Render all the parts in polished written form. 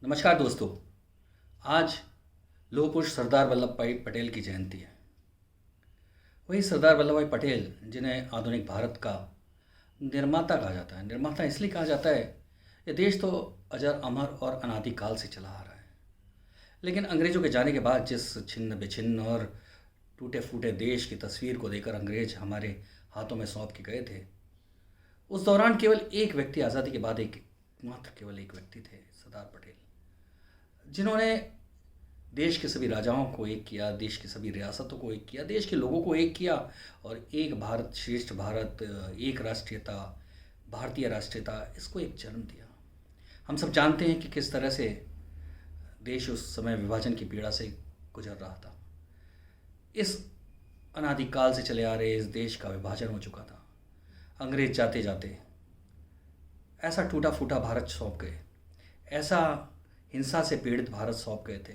नमस्कार दोस्तों। आज लौह पुरुष सरदार वल्लभ भाई पटेल की जयंती है। वही सरदार वल्लभ भाई पटेल जिन्हें आधुनिक भारत का निर्माता कहा जाता है। निर्माता इसलिए कहा जाता है, ये देश तो अजर अमर और अनादिकाल से चला आ रहा है। लेकिन अंग्रेज़ों के जाने के बाद जिस छिन्न विछिन्न और टूटे फूटे देश की तस्वीर को देकर अंग्रेज हमारे हाथों में सौंप के गए थे, उस दौरान केवल एक व्यक्ति, आज़ादी के बाद एक मात्र केवल एक व्यक्ति थे, सरदार पटेल, जिन्होंने देश के सभी राजाओं को एक किया, देश की सभी रियासतों को एक किया, देश के लोगों को एक किया और एक भारत श्रेष्ठ भारत, एक राष्ट्रीयता, भारतीय राष्ट्रीयता, इसको एक जन्म दिया। हम सब जानते हैं कि किस तरह से देश उस समय विभाजन की पीड़ा से गुजर रहा था। इस अनादिकाल से चले आ रहे इस देश का विभाजन हो चुका था। अंग्रेज जाते जाते ऐसा टूटा फूटा भारत सौंप गए, ऐसा हिंसा से पीड़ित भारत सौंप गए थे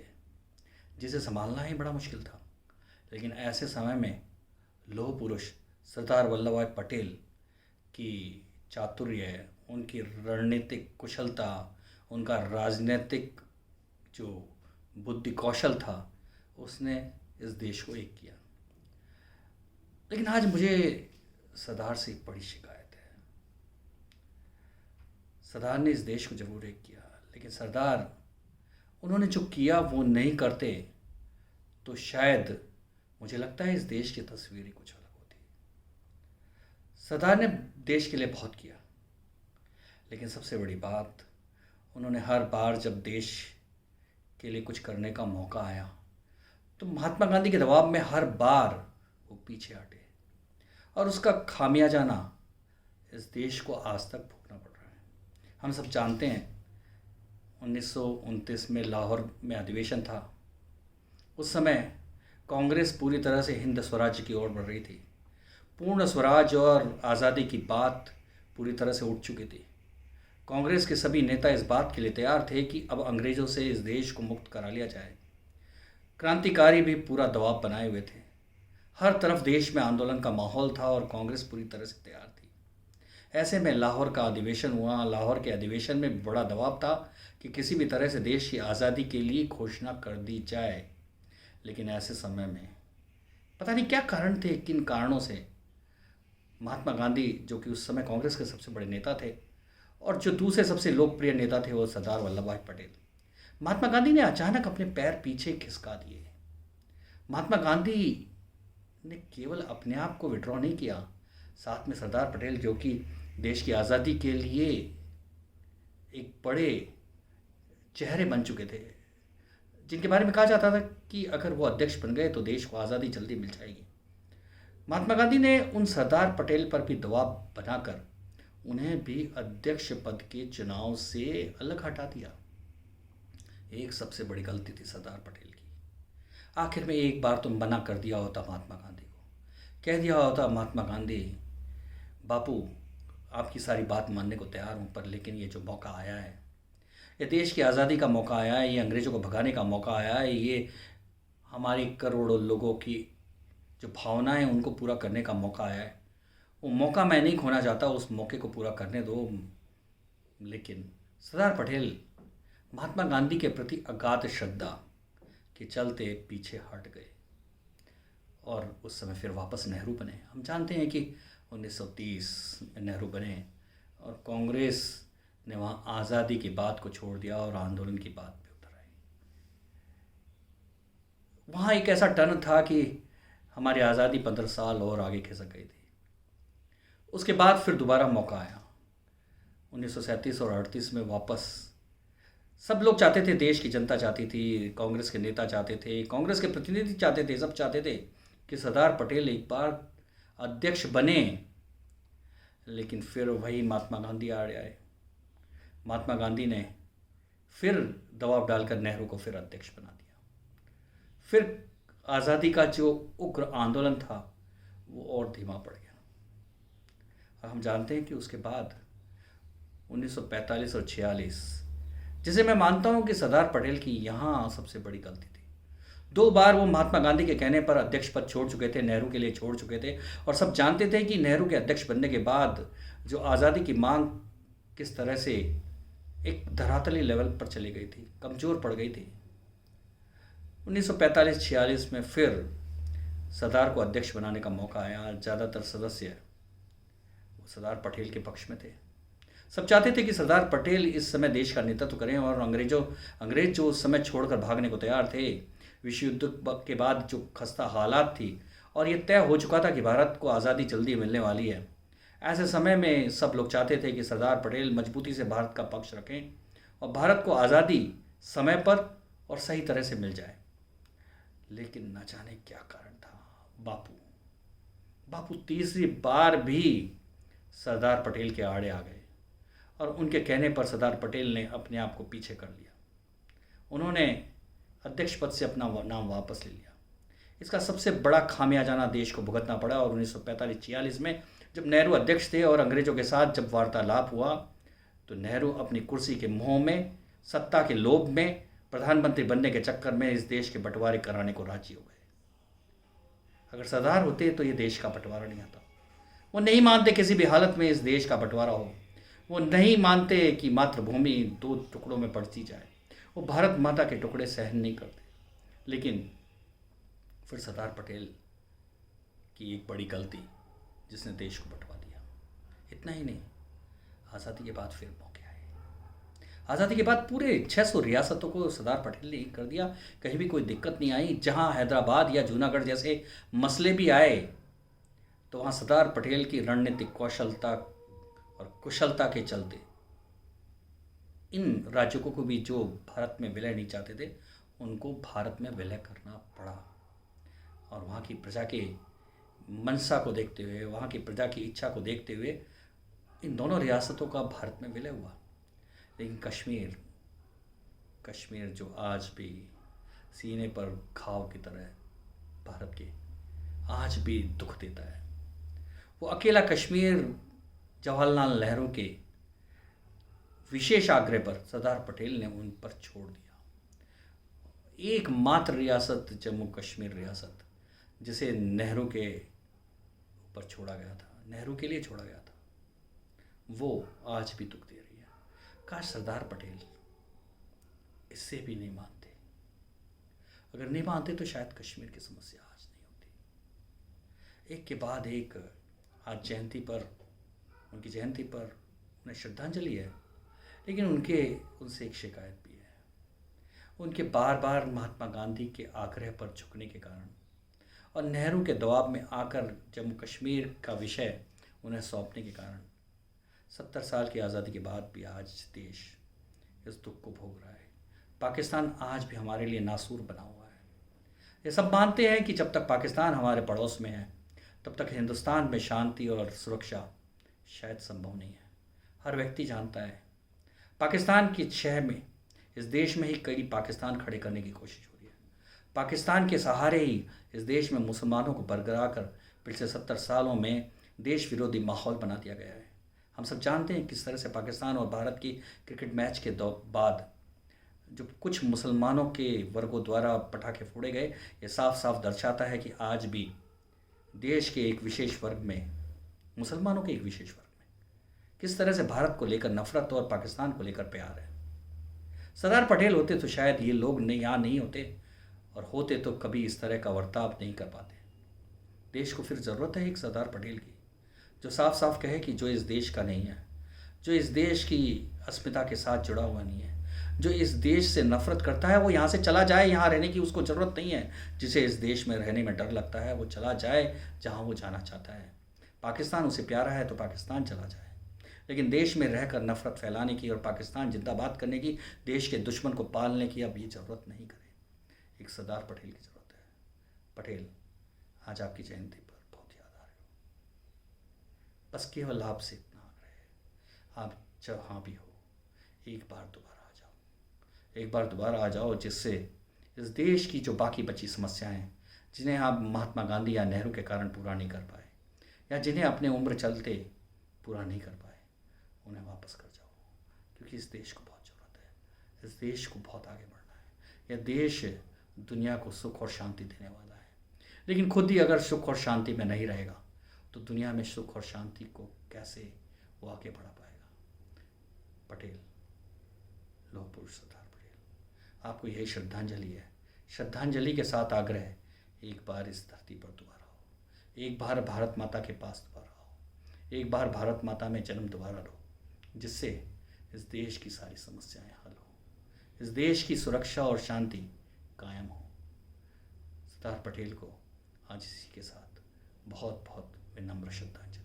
जिसे संभालना ही बड़ा मुश्किल था। लेकिन ऐसे समय में लौह पुरुष सरदार वल्लभ भाई पटेल की चातुर्य, उनकी रणनीतिक कुशलता, उनका राजनीतिक जो बुद्धि कौशल था, उसने इस देश को एक किया। लेकिन आज मुझे सरदार से एक बड़ी शिकायत है। सरदार ने इस देश को जरूर एक किया, लेकिन सरदार उन्होंने जो किया वो नहीं करते तो शायद मुझे लगता है इस देश की तस्वीर ही कुछ अलग होती। सरदार ने देश के लिए बहुत किया, लेकिन सबसे बड़ी बात, उन्होंने हर बार जब देश के लिए कुछ करने का मौका आया तो महात्मा गांधी के दबाव में हर बार वो पीछे हटे और उसका खामियाजाना इस देश को आज तक भुगतना पड़ रहा है। हम सब जानते हैं 1929 में लाहौर में अधिवेशन था। उस समय कांग्रेस पूरी तरह से हिंद स्वराज्य की ओर बढ़ रही थी। पूर्ण स्वराज और आज़ादी की बात पूरी तरह से उठ चुकी थी। कांग्रेस के सभी नेता इस बात के लिए तैयार थे कि अब अंग्रेज़ों से इस देश को मुक्त करा लिया जाए। क्रांतिकारी भी पूरा दबाव बनाए हुए थे। हर तरफ देश में आंदोलन का माहौल था और कांग्रेस पूरी तरह से तैयार थी। ऐसे में लाहौर का अधिवेशन हुआ। लाहौर के अधिवेशन में बड़ा दबाव था कि किसी भी तरह से देश की आज़ादी के लिए घोषणा कर दी जाए। लेकिन ऐसे समय में पता नहीं क्या कारण थे, किन कारणों से महात्मा गांधी, जो कि उस समय कांग्रेस के सबसे बड़े नेता थे, और जो दूसरे सबसे लोकप्रिय नेता थे वो सरदार वल्लभ भाई पटेल, महात्मा गांधी ने अचानक अपने पैर पीछे खिसका दिए। महात्मा गांधी ने केवल अपने आप को विड्रॉ नहीं किया, साथ में सरदार पटेल, जो कि देश की आज़ादी के लिए एक बड़े चेहरे बन चुके थे, जिनके बारे में कहा जाता था कि अगर वो अध्यक्ष बन गए तो देश को आज़ादी जल्दी मिल जाएगी। महात्मा गांधी ने उन सरदार पटेल पर भी दबाव बनाकर उन्हें भी अध्यक्ष पद के चुनाव से अलग हटा दिया। एक सबसे बड़ी गलती थी सरदार पटेल की। आखिर में एक बार तो मना कर दिया होता महात्मा गांधी को, कह दिया होता, महात्मा गांधी बापू, आपकी सारी बात मानने को तैयार हूँ, पर लेकिन ये जो मौका आया है, ये देश की आज़ादी का मौका आया है, ये अंग्रेज़ों को भगाने का मौका आया है, ये हमारे करोड़ों लोगों की जो भावनाएं उनको पूरा करने का मौका आया है, वो मौका मैं नहीं खोना चाहता, उस मौके को पूरा करने दो। लेकिन सरदार पटेल महात्मा गांधी के प्रति अगाध श्रद्धा के चलते पीछे हट गए और उस समय फिर वापस नेहरू बने। हम जानते हैं कि 1930 में नेहरू बने और कांग्रेस ने वहाँ आज़ादी की बात को छोड़ दिया और आंदोलन की बात पे उतर आई। वहाँ एक ऐसा टर्न था कि हमारी आज़ादी 15 साल और आगे खिसक गई थी। उसके बाद फिर दोबारा मौका आया 1937 और 38 में वापस। सब लोग चाहते थे, देश की जनता चाहती थी, कांग्रेस के नेता चाहते थे, कांग्रेस के प्रतिनिधि चाहते थे, सब चाहते थे कि सरदार पटेल एक बार अध्यक्ष बने। लेकिन फिर वही महात्मा गांधी आ आए। महात्मा गांधी ने फिर दबाव डालकर नेहरू को फिर अध्यक्ष बना दिया। फिर आज़ादी का जो उग्र आंदोलन था वो और धीमा पड़ गया। और हम जानते हैं कि उसके बाद 1945 और 46, जिसे मैं मानता हूं कि सरदार पटेल की यहाँ सबसे बड़ी गलती थी। 2 बार वो महात्मा गांधी के कहने पर अध्यक्ष पद छोड़ चुके थे, नेहरू के लिए छोड़ चुके थे, और सब जानते थे कि नेहरू के अध्यक्ष बनने के बाद जो आज़ादी की मांग किस तरह से एक धरातली लेवल पर चली गई थी, कमज़ोर पड़ गई थी। 1945-46 में फिर सरदार को अध्यक्ष बनाने का मौका आया। ज़्यादातर सदस्य वो सरदार पटेल के पक्ष में थे। सब चाहते थे कि सरदार पटेल इस समय देश का नेतृत्व करें, और अंग्रेज जो उस समय छोड़कर भागने को तैयार थे। विश्व युद्ध के बाद जो खस्ता हालात थी और ये तय हो चुका था कि भारत को आज़ादी जल्दी मिलने वाली है, ऐसे समय में सब लोग चाहते थे कि सरदार पटेल मजबूती से भारत का पक्ष रखें और भारत को आज़ादी समय पर और सही तरह से मिल जाए। लेकिन न जाने क्या कारण था, बापू तीसरी बार भी सरदार पटेल के आड़े आ गए और उनके कहने पर सरदार पटेल ने अपने आप को पीछे कर लिया। उन्होंने अध्यक्ष पद से अपना नाम वापस ले लिया। इसका सबसे बड़ा खामियाजाना देश को भुगतना पड़ा। और 1945-46 में जब नेहरू अध्यक्ष थे और अंग्रेजों के साथ जब वार्तालाप हुआ, तो नेहरू अपनी कुर्सी के मोह में, सत्ता के लोभ में, प्रधानमंत्री बनने के चक्कर में इस देश के बंटवारे कराने को राजी हो गए। अगर सरदार होते तो ये देश का बंटवारा नहीं आता। वो नहीं मानते किसी भी हालत में इस देश का बंटवारा हो। वो नहीं मानते कि मातृभूमि 2 टुकड़ों में बढ़ती जाए। वो भारत माता के टुकड़े सहन नहीं करते। लेकिन फिर सरदार पटेल की एक बड़ी गलती जिसने देश को बंटवा दिया। इतना ही नहीं, आज़ादी के बाद फिर मौके आए। आज़ादी के बाद पूरे 600 रियासतों को सरदार पटेल ने कर दिया। कहीं भी कोई दिक्कत नहीं आई। जहां हैदराबाद या जूनागढ़ जैसे मसले भी आए, तो वहाँ सरदार पटेल की रणनीतिक कौशलता और कुशलता के चलते इन राज्यों को भी जो भारत में विलय नहीं चाहते थे, उनको भारत में विलय करना पड़ा। और वहाँ की प्रजा के मंशा को देखते हुए, वहाँ की प्रजा की इच्छा को देखते हुए इन दोनों रियासतों का भारत में विलय हुआ। लेकिन कश्मीर जो आज भी सीने पर घाव की तरह भारत के आज भी दुख देता है, वो अकेला कश्मीर जवाहरलाल नेहरू के विशेष आग्रह पर सरदार पटेल ने उन पर छोड़ दिया। एकमात्र रियासत जम्मू कश्मीर रियासत, जिसे नेहरू के ऊपर छोड़ा गया था, नेहरू के लिए छोड़ा गया था, वो आज भी दुख दे रही है। काश सरदार पटेल इससे भी नहीं मानते। अगर नहीं मानते तो शायद कश्मीर की समस्या आज नहीं होती। एक के बाद एक आज उनकी जयंती पर उन्हें श्रद्धांजलि है। लेकिन उनसे एक शिकायत भी है। उनके बार बार महात्मा गांधी के आग्रह पर झुकने के कारण और नेहरू के दबाव में आकर जम्मू कश्मीर का विषय उन्हें सौंपने के कारण 70 साल की आज़ादी के बाद भी आज देश इस दुख को भोग रहा है। पाकिस्तान आज भी हमारे लिए नासूर बना हुआ है। ये सब मानते हैं कि जब तक पाकिस्तान हमारे पड़ोस में है, तब तक हिंदुस्तान में शांति और सुरक्षा शायद संभव नहीं है। हर व्यक्ति जानता है पाकिस्तान की छह में इस देश में ही कई पाकिस्तान खड़े करने की कोशिश हो रही है। पाकिस्तान के सहारे ही इस देश में मुसलमानों को बरकरार कर पिछले 70 सालों में देश विरोधी माहौल बना दिया गया है। हम सब जानते हैं किस तरह से पाकिस्तान और भारत की क्रिकेट मैच के बाद जो कुछ मुसलमानों के वर्गों द्वारा पटाखे फोड़े गए, ये साफ साफ दर्शाता है कि आज भी देश के एक विशेष वर्ग में, मुसलमानों के एक विशेष वर्ग में किस तरह से भारत को लेकर नफरत और पाकिस्तान को लेकर प्यार है। सरदार पटेल होते तो शायद ये लोग यहाँ नहीं होते, और होते तो कभी इस तरह का बर्ताव नहीं कर पाते। देश को फिर ज़रूरत है एक सरदार पटेल की, जो साफ साफ कहे कि जो इस देश का नहीं है, जो इस देश की अस्मिता के साथ जुड़ा हुआ नहीं है, जो इस देश से नफरत करता है, वो यहाँ से चला जाए। यहाँ रहने की उसको ज़रूरत नहीं है। जिसे इस देश में रहने में डर लगता है, वो चला जाए जहाँ वो जाना चाहता है। पाकिस्तान उसे प्यारा है तो पाकिस्तान चला जाए। लेकिन देश में रहकर नफरत फैलाने की और पाकिस्तान जिंदाबाद करने की, देश के दुश्मन को पालने की अब ये ज़रूरत नहीं करे। एक सरदार पटेल की ज़रूरत है। पटेल, आज आपकी जयंती पर बहुत याद आ रही हो। बस केवल आपसे इतना आग्रह है, आप जहाँ भी हो एक बार दोबारा आ जाओ, जिससे इस देश की जो बाकी बची समस्याएं हैं, जिन्हें आप महात्मा गांधी या नेहरू के कारण पूरा नहीं कर पाए, या जिन्हें अपने उम्र चलते पूरा नहीं कर पाए, उन्हें वापस कर जाओ। क्योंकि इस देश को बहुत ज़रूरत है। इस देश को बहुत आगे बढ़ना है। यह देश दुनिया को सुख और शांति देने वाला है। लेकिन खुद ही अगर सुख और शांति में नहीं रहेगा, तो दुनिया में सुख और शांति को कैसे वो आगे बढ़ा पाएगा। पटेल, लौह पुरुष सरदार पटेल, आपको यही श्रद्धांजलि है। श्रद्धांजलि के साथ आग्रह, एक बार इस धरती पर दोबारा हो, एक बार भारत माता के पास दोबारा हो, एक बार भारत माता में जन्म दोबारा लो, जिससे इस देश की सारी समस्याएं हल हो, इस देश की सुरक्षा और शांति कायम हो। सरदार पटेल को आज इसी के साथ बहुत बहुत विनम्र श्रद्धांजलि।